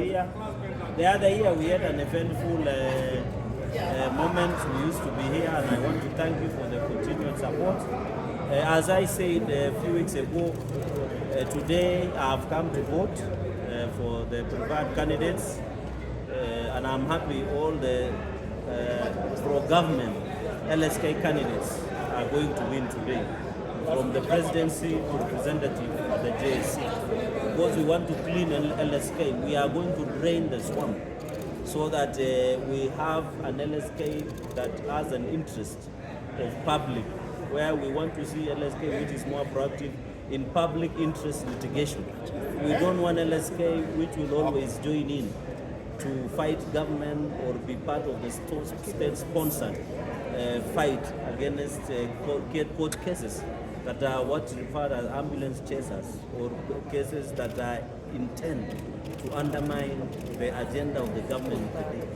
year. The other year we had an eventful moment. We used to be here, and I want to thank you for the continued support. As I said a few weeks ago, today I have come to vote for the preferred candidates, and I'm happy all the pro-government LSK candidates are going to win today, from the presidency to representative of the JSC. Because we want to clean LSK, we are going to drain the swamp so that we have an LSK that has an interest of public, where we want to see LSK which is more proactive in public interest litigation. We don't want LSK which will always join in to fight government or be part of the state-sponsored fight against court cases that are what referred as ambulance chasers, or cases that are intent to undermine the agenda of the government today.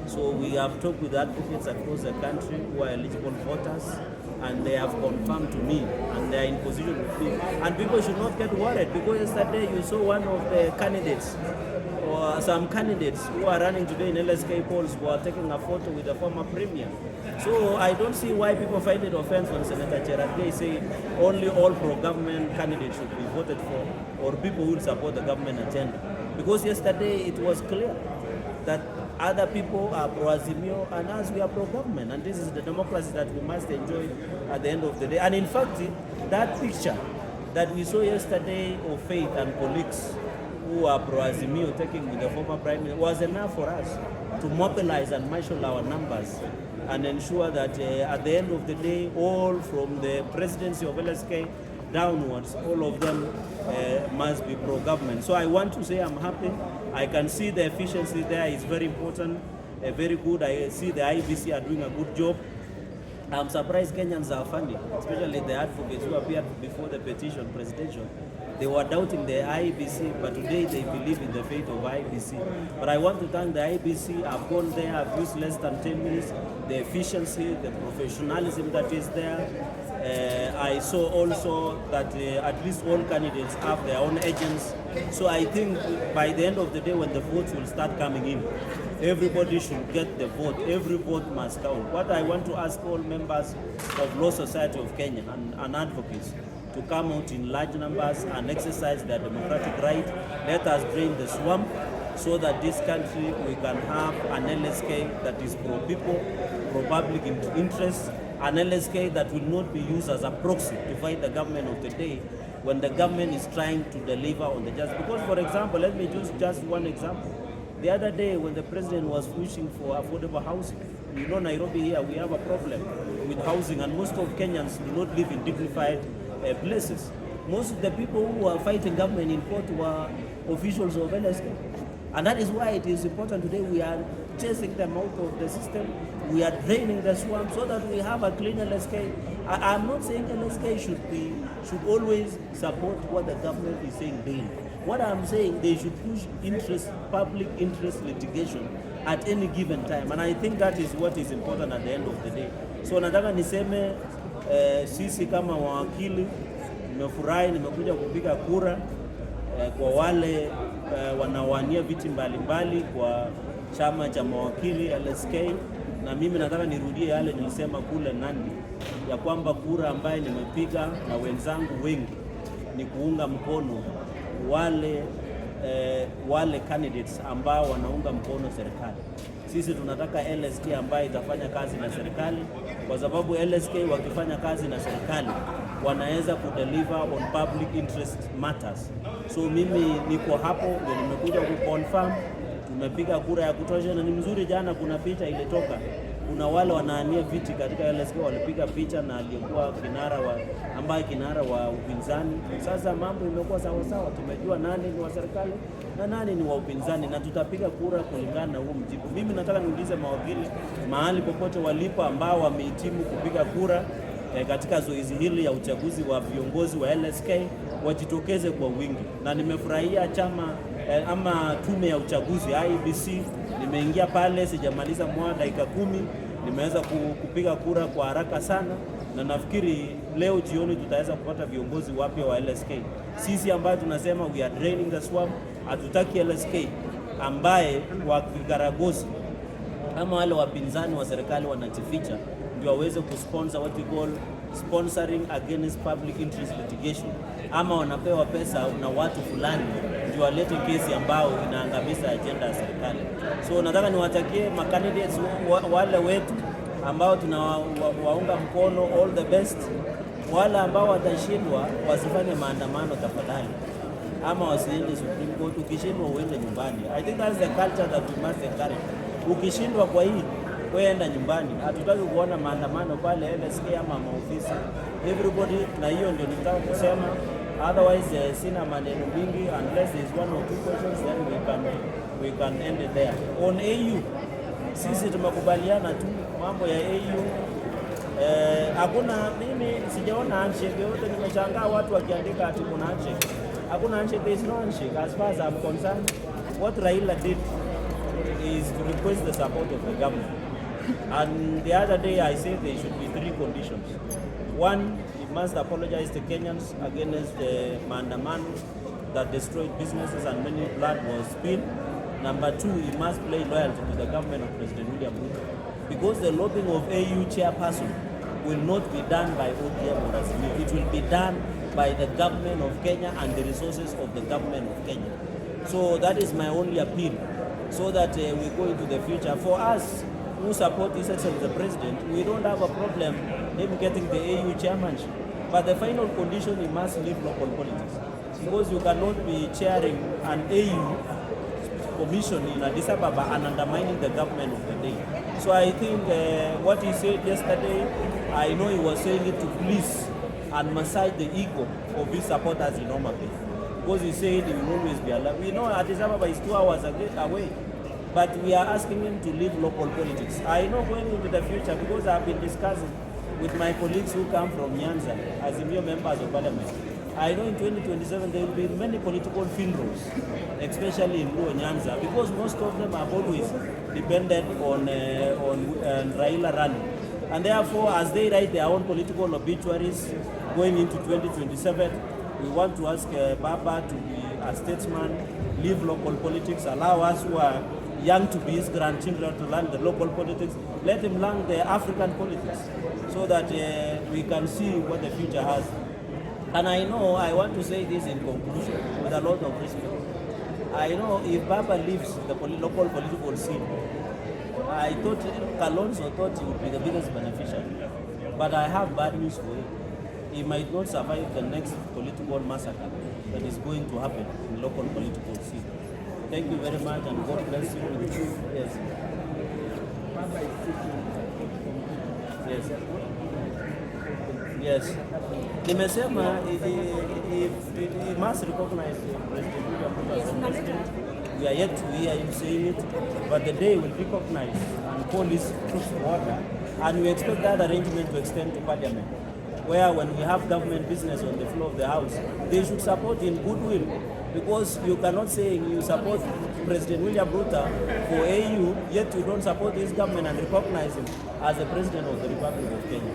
So we have talked with advocates across the country who are eligible voters, and they have confirmed to me, and they are in position to speak. And people should not get worried, because yesterday you saw one of the candidates, or some candidates who are running today in LSK polls, who are taking a photo with the former premier. So I don't see why people find it offense when Senator Cherargei say only all pro-government candidates should be voted for, or people who will support the government agenda. Because yesterday it was clear that other people are pro-Azimio and us, we are pro-government. And this is the democracy that we must enjoy at the end of the day. And in fact, that picture that we saw yesterday of Faith and colleagues who are pro-Azimio taking with the former prime minister was enough for us to mobilize and marshal our numbers and ensure that at the end of the day, all from the presidency of LSK downwards, all of them must be pro-government. So I want to say I'm happy. I can see the efficiency there is very important, very good. I see the IEBC are doing a good job. I'm surprised Kenyans are funny, especially the advocates who appeared before the petition presentation. They were doubting the IEBC, but today they believe in the fate of IEBC. But I want to thank the IEBC. I've gone there, I've used less than 10 minutes. The efficiency, the professionalism that is there. I saw also that at least all candidates have their own agents. So I think by the end of the day, when the votes will start coming in, everybody should get the vote. Every vote must count. What I want to ask all members of Law Society of Kenya and advocates to come out in large numbers and exercise their democratic right. Let us drain the swamp so that this country, we can have an LSK that is pro-people, pro-public interest, an LSK that will not be used as a proxy to fight the government of the day when the government is trying to deliver on the justice. Because, for example, let me use just one example. The other day when the president was pushing for affordable housing, you know, Nairobi here, we have a problem with housing, and most of Kenyans do not live in dignified places. Most of the people who are fighting government in court were officials of LSK. And that is why it is important today we are chasing them out of the system. We are draining the swamp so that we have a clean LSK. I'm not saying LSK should always support what the government is saying daily. What I'm saying, they should push public interest litigation at any given time. And I think that is what is important at the end of the day. So nataka niseme sisi kama mawakili nimefurahi, nimekuja kupiga kura kwa wale wanawania viti mbalimbali kwa chama cha mawakili LSK, na mimi nataka nirudie yale nilisema kule Nandi, ya kwamba kura ambaye nimepiga na wenzangu wengi ni kuunga mkono wale candidates ambao wanaunga mkono serikali. Sisi tunataka LSK ambayo itafanya kazi na serikali, kwa sababu LSK wakifanya kazi na serikali wanaweza kudeliver on public interest matters. So mimi niko hapo, ndio nimekuja kuconfirm tumepiga kura ya kutosha, na ni mzuri. Jana kuna picha ilitoka, kuna wale wanaania viti katika LSK walipiga picha na aliyekuwa kinara wa upinzani. Sasa mambo imekuwa sawa sawa, tumejua nani ni wa serikali na nani ni wa upinzani, na tutapiga kura kulingana na huo mjibu. Mimi nataka niulize mawakili mahali popote walipo ambao wamehitimu kupiga kura katika zoezi hili ya uchaguzi wa viongozi wa LSK wajitokeze kwa wingi. Na nimefurahia chama ama tume ya uchaguzi IEBC, nimeingia pale sijamaliza dakika 10, nimeweza kupiga kura kwa haraka sana, na nafikiri leo jioni tutaweza kupata viongozi wapya wa LSK. Sisi ambao tunasema we are draining the swamp, hatutaki LSK ambaye wa vikaragosi ama wale wapinzani wa serikali wanajificha ndio waweze kusponsor what we call sponsoring against public interest litigation, ama wanapewa pesa na watu fulani ndio walete kesi ambao inaangamiza agenda ya serikali. So nataka niwatakie macandidates wale wetu ambao tunawaunga mkono all the best. Wale ambao watashindwa wasifanye maandamano tafadhali, ama wasiende Supreme Court. Ukishindwa uende nyumbani. I think that's the culture that we must encourage. Ukishindwa kwa hii, wewe enda nyumbani. Hatutaki kuona maandamano pale LSK ama maofisi. Everybody, na hiyo ndio nitaka kusema. Otherwise sina maneno mingi, unless there is one or two questions, then we can end it there. On AU, sisi tumekubaliana tu mambo ya AU. Hakuna, mimi sijaona handshake yote. Nimeshangaa watu wakiandika ati kuna handshake. Hakuna handshake, there is no handshake as far as I'm concerned. What Raila did is to request the support of the government. And the other day I said there should be 3 conditions. One, he must apologize to Kenyans against the maandamano that destroyed businesses and many blood was spilled. Number 2, he must play loyalty to the government of President William Ruto. Because the lobbying of AU chairperson will not be done by ODM or Azimio. It will be done by the government of Kenya and the resources of the government of Kenya. So that is my only appeal, so that we go into the future. For us who support His Excellency the President, we don't have a problem him getting the AU chairmanship. But the final condition, he must leave local politics. Because you cannot be chairing an AU commission in Addis Ababa and undermining the government of the day. So I think what he said yesterday, I know he was saying it to please and massage the ego of his supporters in Omagbe. Because he said he will always be alive. We know Addis Ababa is 2 hours away, but we are asking him to leave local politics. I know going into the future, because I have been discussing with my colleagues who come from Nyanza, Azimio members of parliament, I know in 2027 there will be many political field roles, especially in Luo Nyanza, because most of them have always depended on Raila rally. And therefore, as they write their own political obituaries going into 2027, we want to ask Baba to be a statesman, leave local politics, allow us who are young to be his grandchildren to learn the local politics, let him learn the African politics, so that we can see what the future has. And I know, I want to say this in conclusion with a lot of respect. I know if Baba leaves the local political scene, I thought Kalonzo thought he would be the biggest beneficiary. But I have bad news for him. He might not survive the next political massacre that is going to happen in local political scene. Thank you very much, and God bless you. Yes. Yes. Yes. Nimesema he must recognize President William Ruto as the president. We are yet to hear him saying it, but the day will recognize and call his troops to order, and we expect that arrangement to extend to Parliament, where when we have government business on the floor of the House, they should support in goodwill, because you cannot say you support President William Ruto for AU, yet you don't support his government and recognize him as the President of the Republic of Kenya.